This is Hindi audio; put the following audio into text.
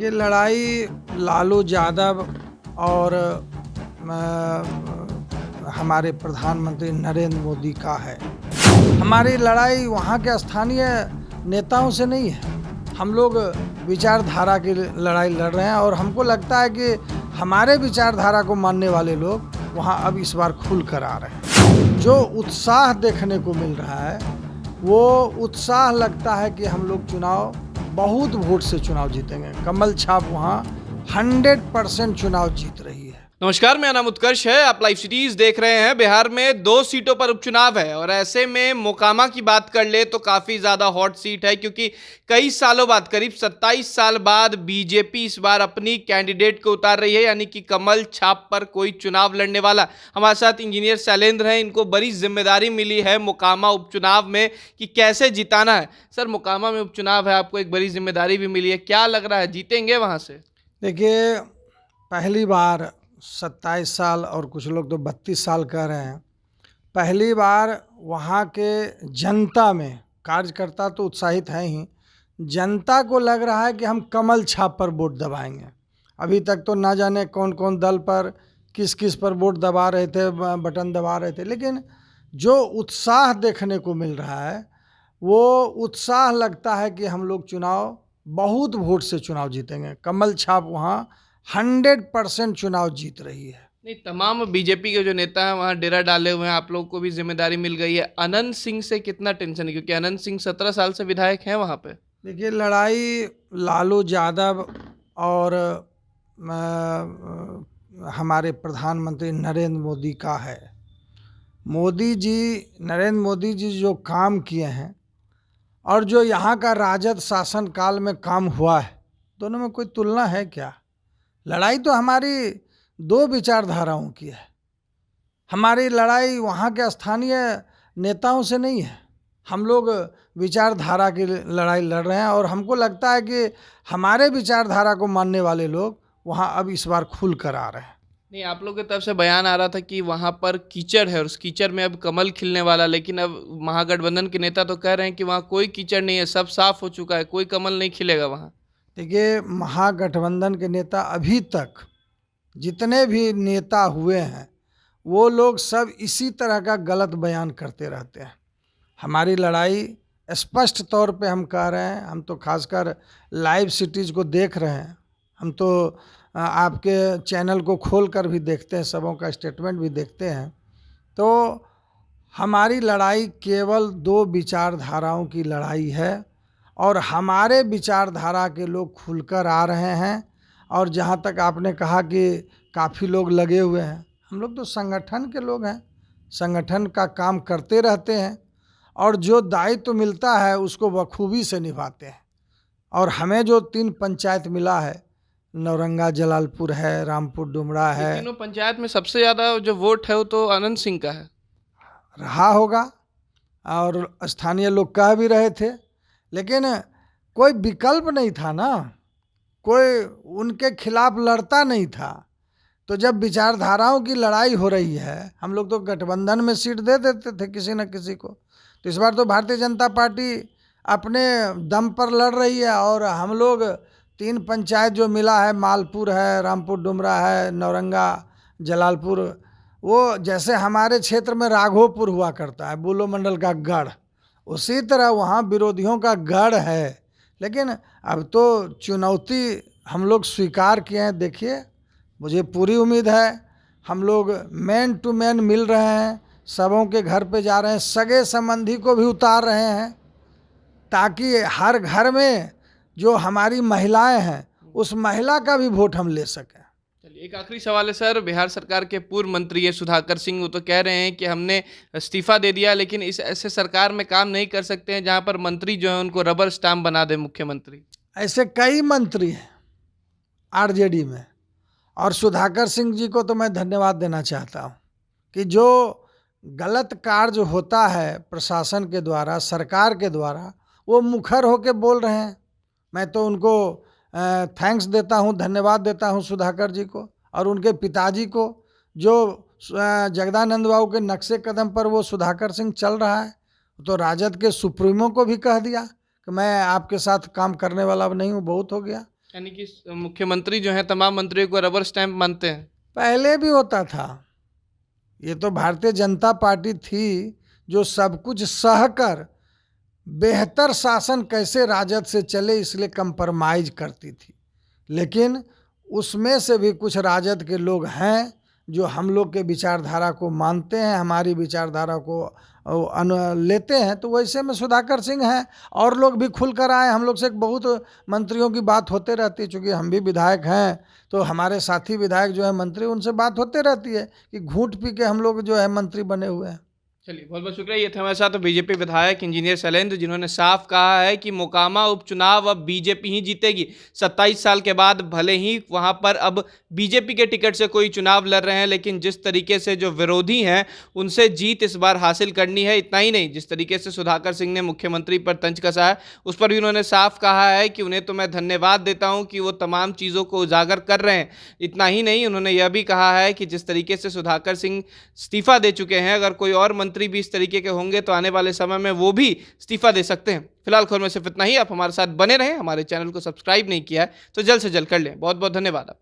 देखिए, लड़ाई लालू यादव और हमारे प्रधानमंत्री नरेंद्र मोदी का है। हमारी लड़ाई वहाँ के स्थानीय नेताओं से नहीं है। हम लोग विचारधारा की लड़ाई लड़ रहे हैं और हमको लगता है कि हमारे विचारधारा को मानने वाले लोग वहाँ अब इस बार खुल कर आ रहे हैं। जो उत्साह देखने को मिल रहा है वो उत्साह लगता है कि हम लोग चुनाव बहुत वोट से चुनाव जीतेंगे। कमल छाप वहाँ 100% चुनाव जीत रही है। नमस्कार, मेरा नाम उत्कर्ष है। आप लाइव सिटीज देख रहे हैं। बिहार में 2 सीटों पर उपचुनाव है और ऐसे में मोकामा की बात कर ले तो काफी ज्यादा हॉट सीट है, क्योंकि कई सालों बाद, करीब 27 साल बाद बीजेपी इस बार अपनी कैंडिडेट को उतार रही है, यानी कि कमल छाप पर कोई चुनाव लड़ने वाला। हमारे साथ इंजीनियर शैलेंद्र हैं। इनको बड़ी जिम्मेदारी मिली है मोकामा उपचुनाव में कि कैसे जिताना है। सर, मोकामा में उपचुनाव है, आपको एक बड़ी जिम्मेदारी भी मिली है, क्या लग रहा है, जीतेंगे वहां से? देखिए, पहली बार 27 साल और कुछ लोग तो 32 साल कह रहे हैं, पहली बार वहाँ के जनता में, कार्यकर्ता तो उत्साहित हैं ही, जनता को लग रहा है कि हम कमल छाप पर वोट दबाएंगे। अभी तक तो ना जाने कौन कौन दल पर किस किस पर वोट दबा रहे थे, बटन दबा रहे थे, लेकिन जो उत्साह देखने को मिल रहा है वो उत्साह लगता है कि हम लोग चुनाव बहुत वोट से चुनाव जीतेंगे। कमल छाप वहाँ 100% चुनाव जीत रही है। नहीं, तमाम बीजेपी के जो नेता हैं वहाँ डेरा डाले हुए हैं, आप लोगों को भी जिम्मेदारी मिल गई है। अनंत सिंह से कितना टेंशन है, क्योंकि अनंत सिंह 17 साल से विधायक हैं वहाँ पे? देखिए, लड़ाई लालू यादव और हमारे प्रधानमंत्री नरेंद्र मोदी का है। नरेंद्र मोदी जी जो काम किए हैं और जो यहाँ का राजद शासन काल में काम हुआ है, दोनों में कोई तुलना है क्या? लड़ाई तो हमारी 2 विचारधाराओं की है। हमारी लड़ाई वहाँ के स्थानीय नेताओं से नहीं है। हम लोग विचारधारा की लड़ाई लड़ रहे हैं और हमको लगता है कि हमारे विचारधारा को मानने वाले लोग वहाँ अब इस बार खुल कर आ रहे हैं। नहीं, आप लोगों की तरफ से बयान आ रहा था कि वहाँ पर कीचड़ है और उस कीचड़ में अब कमल खिलने वाला, लेकिन अब महागठबंधन के नेता तो कह रहे हैं कि वहाँ कोई कीचड़ नहीं है, सब साफ हो चुका है, कोई कमल नहीं खिलेगा वहाँ। देखिए, महागठबंधन के नेता अभी तक जितने भी नेता हुए हैं वो लोग सब इसी तरह का गलत बयान करते रहते हैं। हमारी लड़ाई स्पष्ट तौर पे हम कह रहे हैं, हम तो खासकर लाइव सिटीज़ को देख रहे हैं, हम तो आपके चैनल को खोल कर भी देखते हैं, सबों का स्टेटमेंट भी देखते हैं। तो हमारी लड़ाई केवल 2 विचारधाराओं की लड़ाई है और हमारे विचारधारा के लोग खुलकर आ रहे हैं। और जहाँ तक आपने कहा कि काफ़ी लोग लगे हुए हैं, हम लोग तो संगठन के लोग हैं, संगठन का काम करते रहते हैं और जो दायित्व मिलता है उसको बखूबी से निभाते हैं। और हमें जो 3 पंचायत मिला है, नौरंगा, जलालपुर है, रामपुर डुमरा है, तीनों पंचायत में सबसे ज़्यादा जो वोट है वो तो अनंत सिंह का है। रहा होगा और स्थानीय लोग कह भी रहे थे, लेकिन कोई विकल्प नहीं था ना, कोई उनके खिलाफ लड़ता नहीं था। तो जब विचारधाराओं की लड़ाई हो रही है, हम लोग तो गठबंधन में सीट दे देते थे किसी न किसी को, तो इस बार तो भारतीय जनता पार्टी अपने दम पर लड़ रही है और हम लोग 3 पंचायत जो मिला है, मालपुर है, रामपुर डुमरा है, नौरंगा, जलालपुर, वो जैसे हमारे क्षेत्र में राघोपुर हुआ करता है, बुलो मंडल का गढ़, उसी तरह वहाँ विरोधियों का गढ़ है। लेकिन अब तो चुनौती हम लोग स्वीकार किए हैं। देखिए, मुझे पूरी उम्मीद है हम लोग मैन टू मैन मिल रहे हैं, सबों के घर पे जा रहे हैं, सगे संबंधी को भी उतार रहे हैं, ताकि हर घर में जो हमारी महिलाएं हैं उस महिला का भी वोट हम ले सकें। चलिए, एक आखिरी सवाल है सर। बिहार सरकार के पूर्व मंत्री है सुधाकर सिंह, वो तो कह रहे हैं कि हमने इस्तीफा दे दिया, लेकिन इस ऐसे सरकार में काम नहीं कर सकते हैं जहां पर मंत्री जो है उनको रबर स्टाम्प बना दे मुख्यमंत्री। ऐसे कई मंत्री हैं आरजेडी में, और सुधाकर सिंह जी को तो मैं धन्यवाद देना चाहता हूँ कि जो गलत कार्य होता है प्रशासन के द्वारा, सरकार के द्वारा, वो मुखर होकर बोल रहे हैं। मैं तो उनको थैंक्स देता हूँ, धन्यवाद देता हूँ सुधाकर जी को और उनके पिताजी को, जो जगदानंद बाबू के नक्शे कदम पर वो सुधाकर सिंह चल रहा है। तो राजद के सुप्रीमो को भी कह दिया कि मैं आपके साथ काम करने वाला अब नहीं हूँ, बहुत हो गया। यानी कि मुख्यमंत्री जो है तमाम मंत्रियों को रबर स्टैंप मानते हैं। पहले भी होता था। ये तो भारतीय जनता पार्टी थी जो सब कुछ सहकर बेहतर शासन कैसे राजद से चले इसलिए कंप्रोमाइज करती थी। लेकिन उसमें से भी कुछ राजद के लोग हैं जो हम लोग के विचारधारा को मानते हैं, हमारी विचारधारा को लेते हैं। तो वैसे में सुधाकर सिंह हैं, और लोग भी खुल कर आए। हम लोग से बहुत मंत्रियों की बात होते रहती है, चूँकि हम भी विधायक हैं तो हमारे साथी विधायक जो है मंत्री, उनसे बात होते रहती है कि घूंट पी के हम लोग जो है मंत्री बने हुए हैं। चलिए, बहुत बहुत शुक्रिया। ये थे हमारे साथ बीजेपी विधायक इंजीनियर शैलेंद्र, जिन्होंने साफ कहा है कि मोकामा उपचुनाव अब बीजेपी ही जीतेगी। 27 साल के बाद भले ही वहां पर अब बीजेपी के टिकट से कोई चुनाव लड़ रहे हैं, लेकिन जिस तरीके से जो विरोधी हैं उनसे जीत इस बार हासिल करनी है। इतना ही नहीं, जिस तरीके से सुधाकर सिंह ने मुख्यमंत्री पर तंज कसा है, उस पर भी उन्होंने साफ कहा है कि उन्हें तो मैं धन्यवाद देता हूं कि वो तमाम चीज़ों को उजागर कर रहे हैं। इतना ही नहीं, उन्होंने यह भी कहा है कि जिस तरीके से सुधाकर सिंह इस्तीफा दे चुके हैं, अगर कोई और मंत्री भी इस तरीके के होंगे तो आने वाले समय में वो भी इस्तीफा दे सकते हैं। फिलहाल खबर में सिर्फ इतना ही। आप हमारे साथ बने रहें, हमारे चैनल को सब्सक्राइब नहीं किया है तो जल्द से जल्द कर लें। बहुत बहुत धन्यवाद।